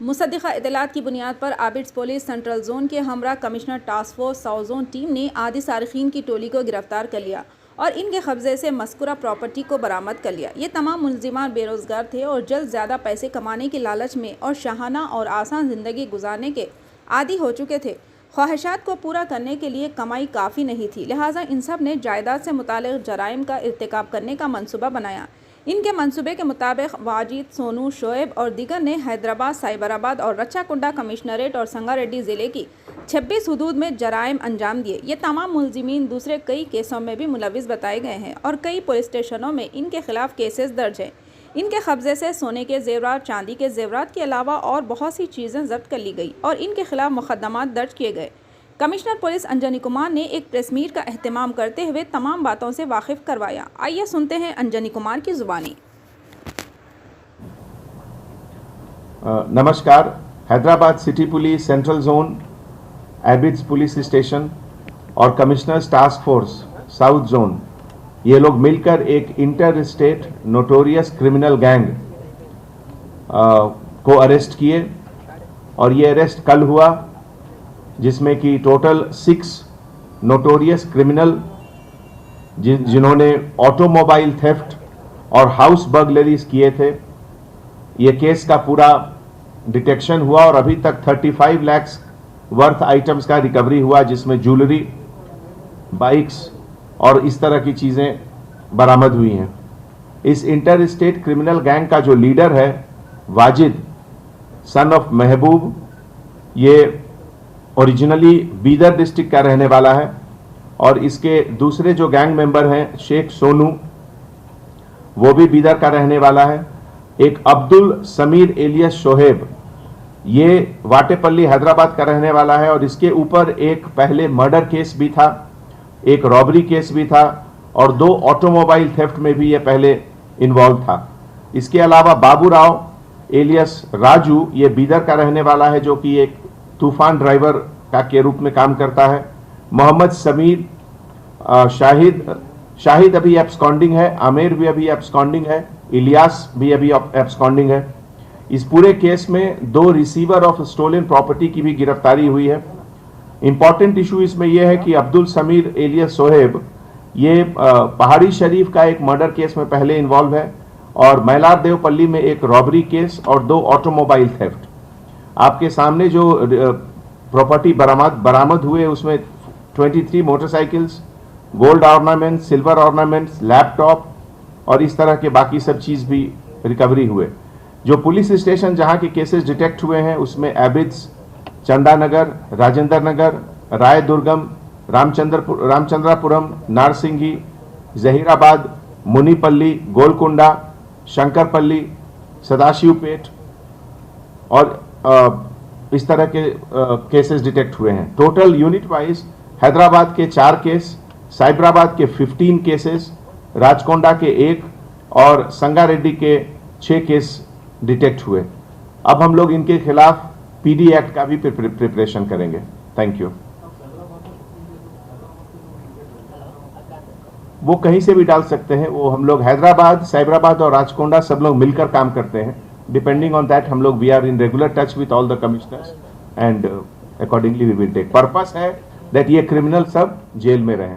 मुसद्दिक़ा इत्तलात की बुनियाद पर आबिड्स पुलिस सेंट्रल जोन के हमरा commissioner task force south zone team ने आदि सारिकीन की टोली को गिरफ्तार कर लिया और इनके कब्जे से मस्कुरा प्रॉपर्टी को बरामद कर लिया। ये तमाम मुलजिमान बेरोजगार थे और जल्द ज़्यादा पैसे कमाने की लालच में और शाहाना और आसान ज़िंदगी गुजारने के आदी हो चुके थे। ख्वाहिशात को पूरा करने के लिए कमाई काफ़ी नहीं थी, लिहाजा इन सब ने जायदाद से मुताल्लिक़ जराइम का इर्तिकाब करने का मंसूबा बनाया। इनके मंसूबे के मुताबिक वाजिद, सोनू, शोएब और दीगर ने हैदराबाद, साइबराबाद और रच्चाकुंडा कमिश्नरेट और संगारेड्डी ज़िले की 26 हुदूद में जराइम अंजाम दिए। ये तमाम मुलजिमीन दूसरे कई केसों में भी मुलविस बताए गए हैं और कई पुलिस स्टेशनों में इनके खिलाफ केसेस दर्ज हैं। इनके कब्जे से सोने के जेवरात, चांदी के जेवरात के अलावा और बहुत सी चीज़ें जब्त कर ली गई और इनके खिलाफ मुकदमात दर्ज किए गए। कमिश्नर पुलिस अंजनी कुमार ने एक प्रेस मीट का एहतमाम करते हुए तमाम बातों से वाकिफ करवाया। आइए सुनते हैं अंजनी कुमार की जुबानी। नमस्कार। Hyderabad city police central zone, Abids police station और commissioner's task force south zone, ये लोग मिलकर एक inter state notorious criminal gang को अरेस्ट किए और ये अरेस्ट कल हुआ, जिसमें कि टोटल 6 नोटोरियस क्रिमिनल जिन्होंने ऑटोमोबाइल थेफ्ट और हाउस बर्गलरीज किए थे, ये केस का पूरा डिटेक्शन हुआ और अभी तक 35 लाख वर्थ आइटम्स का रिकवरी हुआ, जिसमें ज्वेलरी, बाइक्स और इस तरह की चीज़ें बरामद हुई हैं। इस इंटर स्टेट क्रिमिनल गैंग का जो लीडर है वाजिद, सन ऑफ महबूब, ये ओरिजिनली बीदर डिस्ट्रिक्ट का रहने वाला है और इसके दूसरे जो गैंग मेंबर हैं शेख सोनू, वो भी बीदर का रहने वाला है। एक अब्दुल समीर एलियस शोहेब, ये वाटेपल्ली हैदराबाद का रहने वाला है और इसके ऊपर एक पहले मर्डर केस भी था, एक रॉबरी केस भी था और 2 ऑटोमोबाइल थेफ्ट में भी ये पहले इन्वॉल्व था। इसके अलावा बाबू राव एलियस राजू, ये बीदर का रहने वाला है, जो कि एक तूफान ड्राइवर का के रूप में काम करता है। मोहम्मद समीर, शाहिद अभी एब्सकॉन्डिंग है, आमिर भी अभी एब्सकॉन्डिंग है, इलियास भी अभी एब्सकॉन्डिंग है। इस पूरे केस में 2 रिसीवर ऑफ स्टोलन प्रॉपर्टी की भी गिरफ्तारी हुई है। इंपॉर्टेंट इशू इसमें यह है कि अब्दुल समीर एलियस सोहेब ये पहाड़ी शरीफ का एक मर्डर केस में पहले इन्वॉल्व है और मैलार देवपल्ली में एक रॉबरी केस और 2 ऑटोमोबाइल थेफ्ट। आपके सामने जो प्रॉपर्टी बरामद हुए उसमें 23 motorcycles, gold ornaments, silver ornaments, laptop और इस तरह के बाकी सब चीज़ भी रिकवरी हुए। जो पुलिस स्टेशन जहां के केसेस डिटेक्ट हुए हैं उसमें एबिड्स, चंदानगर, राजेंद्र नगर, राय दुर्गम, रामचंद्रापुरम, नारसिंगी, जहीराबाद, मुनीपल्ली, गोलकुंडा, शंकरपल्ली, सदाशिवपेट और इस तरह के केसेस डिटेक्ट हुए हैं। टोटल यूनिट वाइज हैदराबाद के 4 केस, साइबराबाद के 15 केसेस, राजकोंडा के 1 और संगारेड्डी के 6 केस डिटेक्ट हुए। अब हम लोग इनके खिलाफ पीडी एक्ट का भी प्रिपरेशन करेंगे। Thank you. वो कहीं से भी डाल सकते हैं, वो हम लोग हैदराबाद, साइबराबाद और राजकोंडा सब लोग मिलकर काम करते हैं। Depending on that, हम लोग we are in regular touch with all the commissioners and accordingly we will take. Purpose है that ये criminal सब जेल में रहें।